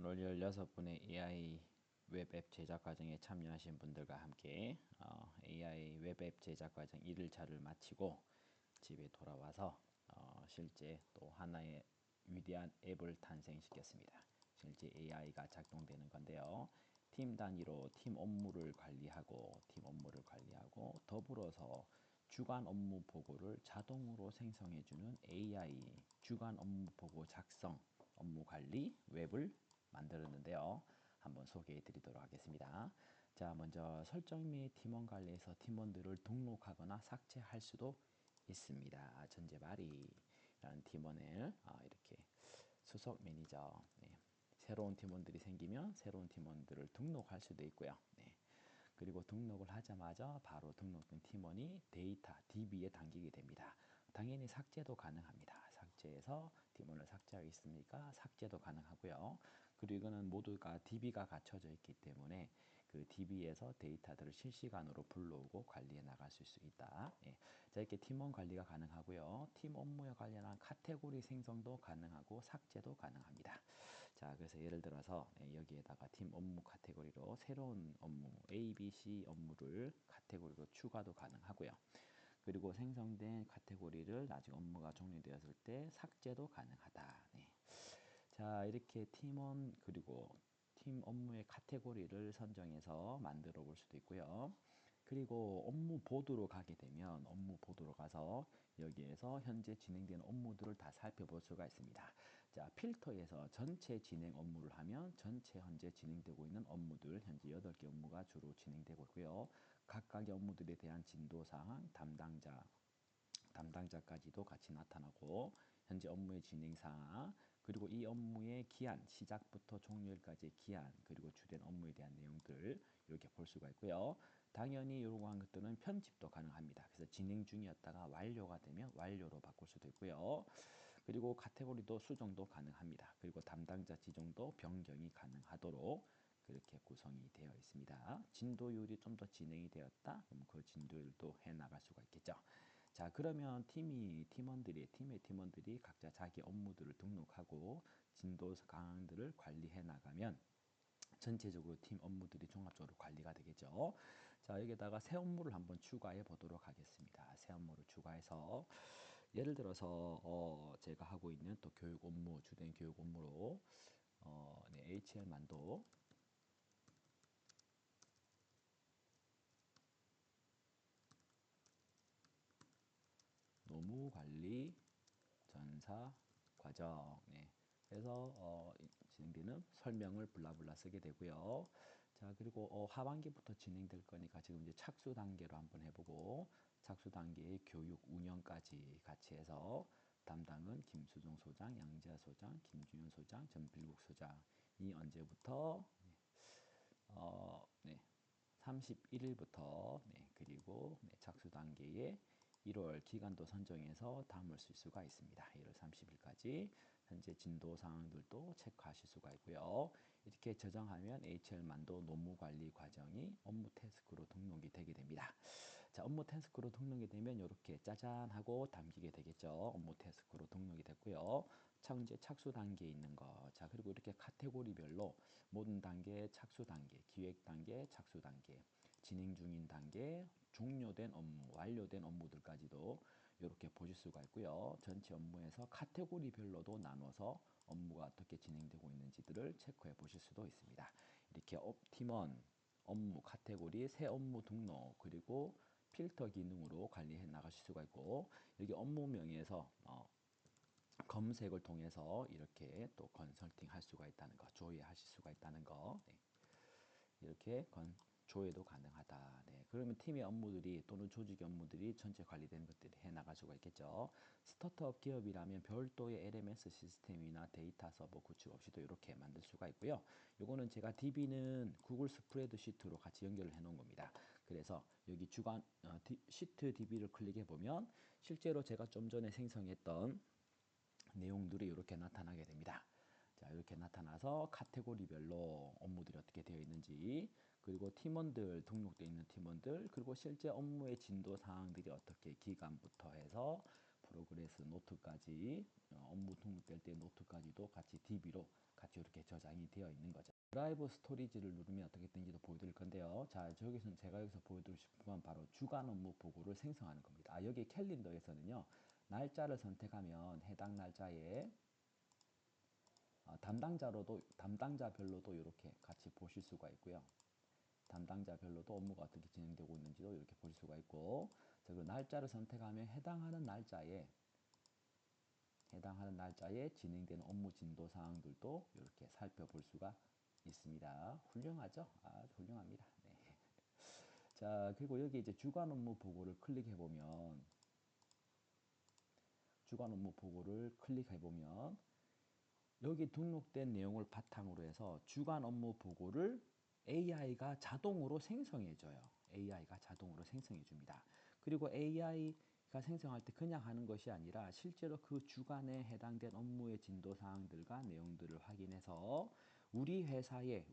오늘 16분의 AI 웹앱 제작 과정에 참여하신 분들과 함께 AI 웹앱 제작 과정 1일차를 마치고 집에 돌아와서 실제 또 하나의 위대한 앱을 탄생시켰습니다. 실제 AI가 작동되는 건데요. 팀 단위로 팀 업무를 관리하고 더불어서 주간 업무 보고를 자동으로 생성해주는 AI 주간 업무 보고 작성 업무 관리 웹을 만들었는데요. 한번 소개해 드리도록 하겠습니다. 자, 먼저 설정 및 팀원 관리에서 팀원들을 등록하거나 삭제할 수도 있습니다. 전제발이라는 팀원을 이렇게 수석 매니저, 새로운 팀원들이 생기면 새로운 팀원들을 등록할 수도 있고요. 그리고 등록을 하자마자 바로 등록된 팀원이 데이터 DB에 담기게 됩니다. 당연히 삭제도 가능합니다. 삭제해서 팀원을 삭제하겠습니까? 삭제도 가능하고요. 그리고 이거는 모두가 DB가 갖춰져 있기 때문에 그 DB에서 데이터들을 실시간으로 불러오고 관리해 나갈 수 있다. 자, 이렇게 팀원 관리가 가능하고요. 팀 업무에 관련한 카테고리 생성도 가능하고 삭제도 가능합니다. 자, 그래서 예를 들어서 여기에다가 팀 업무 카테고리로 새로운 업무 A, B, C 업무를 카테고리로 추가도 가능하고요. 그리고 생성된 카테고리를 나중에 업무가 종료되었을 때 삭제도 가능하다. 자, 이렇게 팀원 그리고 팀 업무의 카테고리를 선정해서 만들어 볼 수도 있고요. 그리고 업무 보드로 가게 되면 업무 보드로 가서 여기에서 현재 진행되는 업무들을 다 살펴볼 수가 있습니다. 자, 필터에서 전체 진행 업무를 하면 전체 현재 진행되고 있는 업무들 현재 8개 업무가 주로 진행되고 있고요. 각각의 업무들에 대한 진도사항, 담당자까지도 같이 나타나고 현재 업무의 진행사항 그리고 이 업무의 기한, 시작부터 종료일까지의 기한 그리고 주된 업무에 대한 내용들 이렇게 볼 수가 있고요. 당연히 이러한 것들은 편집도 가능합니다. 그래서 진행 중이었다가 완료가 되면 완료로 바꿀 수도 있고요. 그리고 카테고리도 수정도 가능합니다. 그리고 담당자 지정도 변경이 가능하도록 그렇게 구성이 되어 있습니다. 진도율이 좀 더 진행이 되었다. 그럼 그 진도율도 해 나갈 수가 있겠죠. 자, 그러면 팀의 팀원들이 각자 자기 업무들을 등록하고 진도 강항들을 관리해 나가면 전체적으로 팀 업무들이 종합적으로 관리가 되겠죠. 자, 여기다가 새 업무를 한번 추가해 보도록 하겠습니다. 새 업무를 추가해서 예를 들어서 제가 하고 있는 또 교육 업무, 주된 교육 업무로 HL만도 노무관리 전사 과정 그래서 진행되는 설명을 블라블라 쓰게 되고요. 자, 그리고 하반기부터 진행될 거니까 지금 이제 착수 단계로 한번 해보고 착수 단계의 교육 운영까지 같이 해서 담당은 김수정 소장, 양지아 소장, 김준현 소장, 전필국 소장이 언제부터 31일부터 그리고 착수 단계에 1월 기간도 선정해서 담을 수가 있습니다. 1월 30일까지 현재 진도 사항들도 체크하실 수가 있고요. 이렇게 저장하면 HL만도 노무관리 과정이 업무 태스크로 등록이 되게 됩니다. 자, 업무 태스크로 등록이 되면 이렇게 짜잔 하고 담기게 되겠죠. 업무 태스크로 등록이 됐고요. 현재 착수 단계에 있는 거. 자, 그리고 이렇게 카테고리별로 모든 단계, 착수 단계, 기획 단계, 착수 단계, 진행 중인 단계, 종료된 업무, 완료된 업무들까지도 이렇게 보실 수가 있고요. 전체 업무에서 카테고리별로도 나눠서 업무가 어떻게 진행되고 있는지들을 체크해 보실 수도 있습니다. 이렇게 팀원, 업무 카테고리, 새 업무 등록, 그리고 필터 기능으로 관리해 나가실 수가 있고 여기 업무명에서 검색을 통해서 이렇게 또 컨설팅 할 수가 있다는 거, 조회하실 수가 있다는 거 이렇게 조회도 가능하다. 그러면 팀의 업무들이 또는 조직 업무들이 전체 관리되는 것들이 해 나갈 수가 있겠죠. 스타트업 기업이라면 별도의 LMS 시스템이나 데이터 서버 구축 없이도 이렇게 만들 수가 있고요. 요거는 제가 DB는 구글 스프레드시트로 같이 연결을 해 놓은 겁니다. 그래서 여기 주간 시트 DB를 클릭해 보면 실제로 제가 좀 전에 생성했던 내용들이 이렇게 나타나게 됩니다. 자, 이렇게 나타나서 카테고리별로 업무들이 어떻게 되어 있는지 그리고 팀원들 등록되어 있는 팀원들 그리고 실제 업무의 진도 사항들이 어떻게 기간부터 해서 프로그레스 노트까지 업무 등록될 때 노트까지도 같이 DB로 같이 이렇게 저장이 되어 있는 거죠. 드라이브 스토리지를 누르면 어떻게 되는지도 보여드릴 건데요. 자, 저기서는 제가 여기서 보여드리고 싶은 건 바로 주간 업무 보고를 생성하는 겁니다. 여기 캘린더에서는요, 날짜를 선택하면 해당 날짜에 담당자별로도 이렇게 같이 보실 수가 있고요. 담당자별로도 업무가 어떻게 진행되고 있는지도 이렇게 볼 수가 있고, 그리고 날짜를 선택하면 해당하는 날짜에 진행되는 업무 진도 사항들도 이렇게 살펴볼 수가 있습니다. 훌륭하죠? 아주 훌륭합니다. 네. 자, 그리고 여기 이제 주간 업무 보고를 클릭해 보면 여기 등록된 내용을 바탕으로 해서 주간 업무 보고를 AI가 자동으로 생성해줘요. AI가 자동으로 생성해 줍니다. 그리고 AI가 생성할 때 그냥 하는 것이 아니라 실제로 그 주간에 해당된 업무의 진도 사항들과 내용들을 확인해서 우리 회사의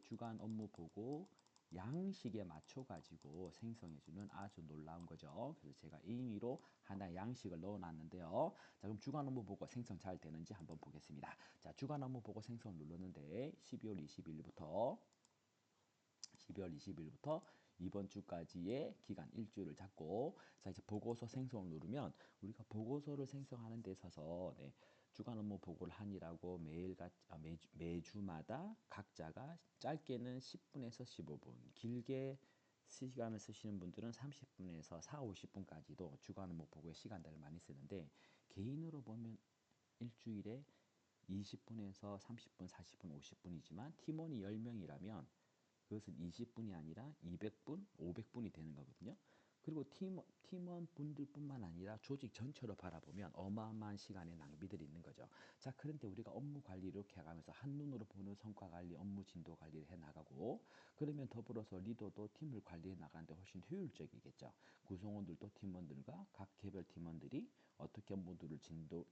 주간 업무 보고 양식에 맞춰 가지고 생성해 주는 아주 놀라운 거죠. 그래서 제가 임의로 하나의 양식을 넣어 놨는데요. 자, 그럼 주간 업무 보고 생성 잘 되는지 한번 보겠습니다. 자, 주간 업무 보고 생성 눌렀는데 12월 20일부터 이번 주까지의 기간 일주일을 잡고, 자, 이제 보고서 생성을 누르면 우리가 보고서를 생성하는 데 있어서 주간 업무 보고를 하니라고 매주마다 각자가 짧게는 10분에서 15분, 길게 시간을 쓰시는 분들은 30분에서 4, 50분까지도 주간 업무 보고의 시간들을 많이 쓰는데, 개인으로 보면 일주일에 20분에서 30분, 40분, 50분이지만 팀원이 10명이라면 그것은 20분이 아니라 200분, 500분이 되는 거거든요. 그리고 팀원분들뿐만 아니라 조직 전체로 바라보면 어마어마한 시간의 낭비들이 있는 거죠. 자, 그런데 우리가 업무 관리를 이렇게 해가면서 한눈으로 보는 성과 관리, 업무 진도 관리를 해나가고, 그러면 더불어서 리더도 팀을 관리해 나가는데 훨씬 효율적이겠죠. 구성원들도 팀원들과 각 개별 팀원들이 어떻게 업무들을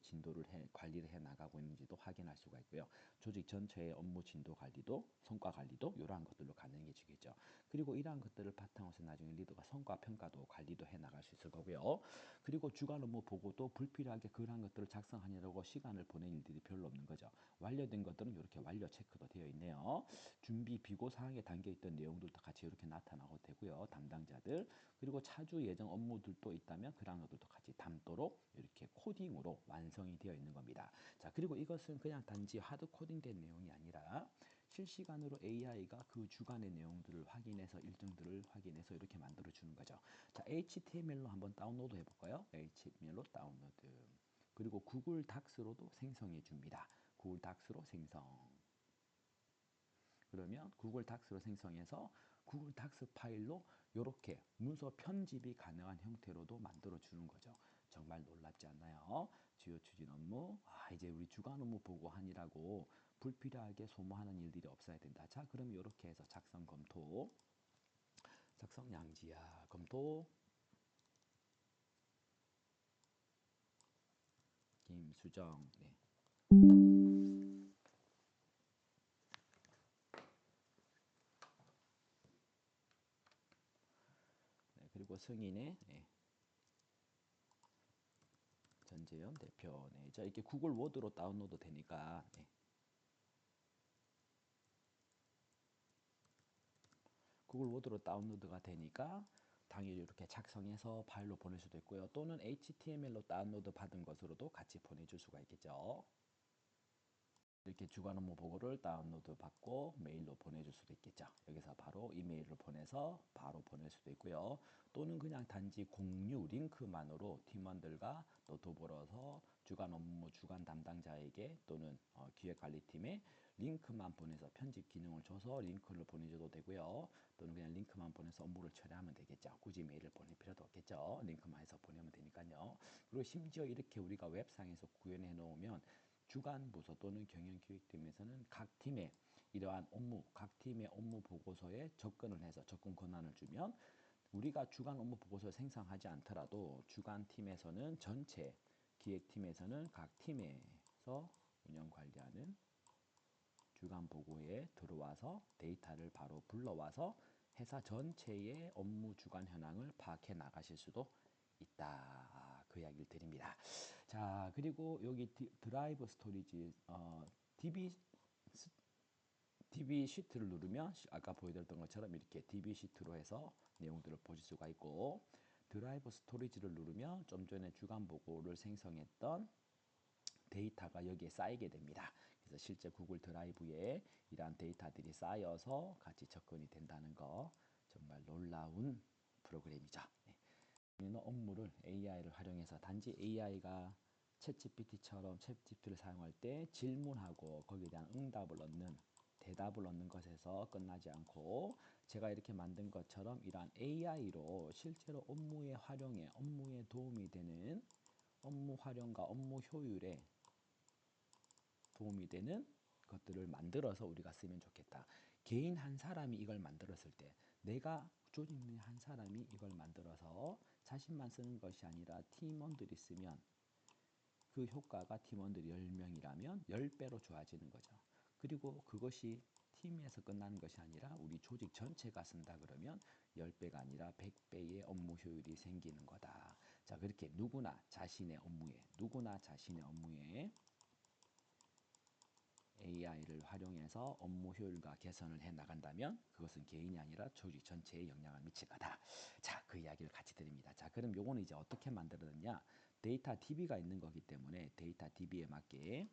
진도를 관리를 해 나가고 있는지도 확인할 수가 있고요. 조직 전체의 업무 진도 관리도, 성과 관리도 이러한 것들로 가능해지겠죠. 그리고 이러한 것들을 바탕으로 해서 나중에 리더가 성과 평가도 관리도 해 나갈 수 있을 거고요. 그리고 주간 업무 보고도 불필요하게 그러한 것들을 작성하느라고 시간을 보낸 일들이 별로 없는 거죠. 완료된 것들은 이렇게 완료 체크도 되어 있네요. 준비 비고 사항에 담겨 있던 내용들도 같이 이렇게 나타나고 되고요. 담당자들, 그리고 차주 예정 업무들도 있다면 그런 것들도 같이 담도록 이렇게 코딩으로 완성이 되어 있는 겁니다. 자, 그리고 이것은 그냥 단지 하드 코딩된 내용이 아니라 실시간으로 AI가 그 주간의 내용들을 확인해서 일정들을 확인해서 이렇게 만들어 주는 거죠. 자, HTML로 한번 다운로드 해볼까요? HTML로 다운로드. 그리고 구글 닥스로도 생성해 줍니다. 구글 닥스로 생성. 그러면 구글 닥스로 생성해서 구글 닥스 파일로 이렇게 문서 편집이 가능한 형태로도 만들어 주는 거죠. 정말 놀랍지 않나요? 주요 추진 업무, 이제 우리 주간 업무 보고하니라고 불필요하게 소모하는 일들이 없어야 된다. 자, 그럼 이렇게 해서 작성 검토, 작성 양지야 검토, 김수정, 네. 네, 그리고 승인의 전재현 대표. 네, 자, 이렇게 구글 워드로 다운로드 되니까. 네. 구글 워드로 다운로드가 되니까 당연히 이렇게 작성해서 파일로 보낼 수도 있고요. 또는 HTML로 다운로드 받은 것으로도 같이 보내줄 수가 있겠죠. 이렇게 주간 업무 보고를 다운로드 받고 메일로 보내줄 수도 있겠죠. 여기서 바로 이메일을 보내서 바로 보낼 수도 있고요. 또는 그냥 단지 공유 링크만으로 팀원들과 또 더불어서 주간 업무 주간 담당자에게 또는 기획관리팀에 링크만 보내서 편집 기능을 줘서 링크를 보내줘도 되고요. 또는 그냥 링크만 보내서 업무를 처리하면 되겠죠. 굳이 메일을 보낼 필요도 없겠죠. 링크만 해서 보내면 되니까요. 그리고 심지어 이렇게 우리가 웹상에서 구현해 놓으면 주간 부서 또는 경영기획팀에서는 각 팀의 이러한 업무, 각 팀의 업무 보고서에 접근을 해서 접근 권한을 주면 우리가 주간 업무 보고서를 생성하지 않더라도 주간 팀에서는 전체, 기획팀에서는 각 팀에서 운영 관리하는 주간 보고에 들어와서 데이터를 바로 불러와서 회사 전체의 업무 주간 현황을 파악해 나가실 수도 있다. 그 이야기를 드립니다. 자, 그리고 여기 드라이브 스토리지 DB 시트를 누르면 아까 보여드렸던 것처럼 이렇게 DB 시트로 해서 내용들을 보실 수가 있고, 드라이브 스토리지를 누르면 좀 전에 주간 보고를 생성했던 데이터가 여기에 쌓이게 됩니다. 그래서 실제 구글 드라이브에 이러한 데이터들이 쌓여서 같이 접근이 된다는 거, 정말 놀라운 프로그램이죠. 네. 우리는 업무를 AI를 활용해서 단지 AI가 챗GPT를 사용할 때 질문하고 거기에 대한 응답을 얻는, 대답을 얻는 것에서 끝나지 않고, 제가 이렇게 만든 것처럼 이러한 AI로 실제로 업무의 활용에, 업무에 도움이 되는, 업무 활용과 업무 효율에 도움이 되는 것들을 만들어서 우리가 쓰면 좋겠다. 개인 한 사람이 이걸 만들었을 때, 내가 조직 내 한 사람이 이걸 만들어서 자신만 쓰는 것이 아니라 팀원들이 쓰면 그 효과가 팀원들이 10명이라면 10배로 좋아지는 거죠. 그리고 그것이 팀에서 끝나는 것이 아니라 우리 조직 전체가 쓴다 그러면 10배가 아니라 100배의 업무 효율이 생기는 거다. 자, 그렇게 누구나 자신의 업무에 AI를 활용해서 업무 효율과 개선을 해 나간다면 그것은 개인이 아니라 조직 전체에 영향을 미칠 거다. 자, 그 이야기를 같이 드립니다. 자, 그럼 요거는 이제 어떻게 만들었느냐? 데이터 DB가 있는 거기 때문에 데이터 DB에 맞게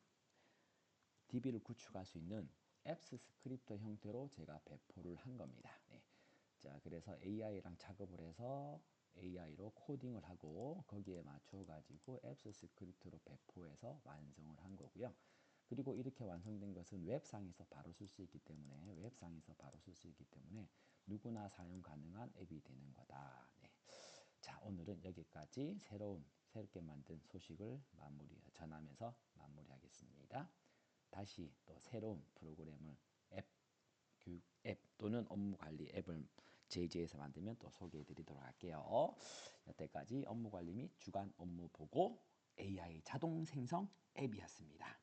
DB를 구축할 수 있는 앱스 스크립트 형태로 제가 배포를 한 겁니다. 네. 자, 그래서 AI랑 작업을 해서 AI로 코딩을 하고 거기에 맞춰 가지고 앱스 스크립트로 배포해서 완성을 한 거고요. 그리고 이렇게 완성된 것은 웹상에서 바로 쓸 수 있기 때문에 누구나 사용 가능한 앱이 되는 거다. 네. 자, 오늘은 여기까지 새롭게 만든 소식을 전하면서 마무리하겠습니다. 다시 또 새로운 프로그램을 앱 또는 업무 관리 앱을 JJ에서 만들면 또 소개해 드리도록 할게요. 여태까지 업무 관리 및 주간 업무 보고 AI 자동 생성 앱이었습니다.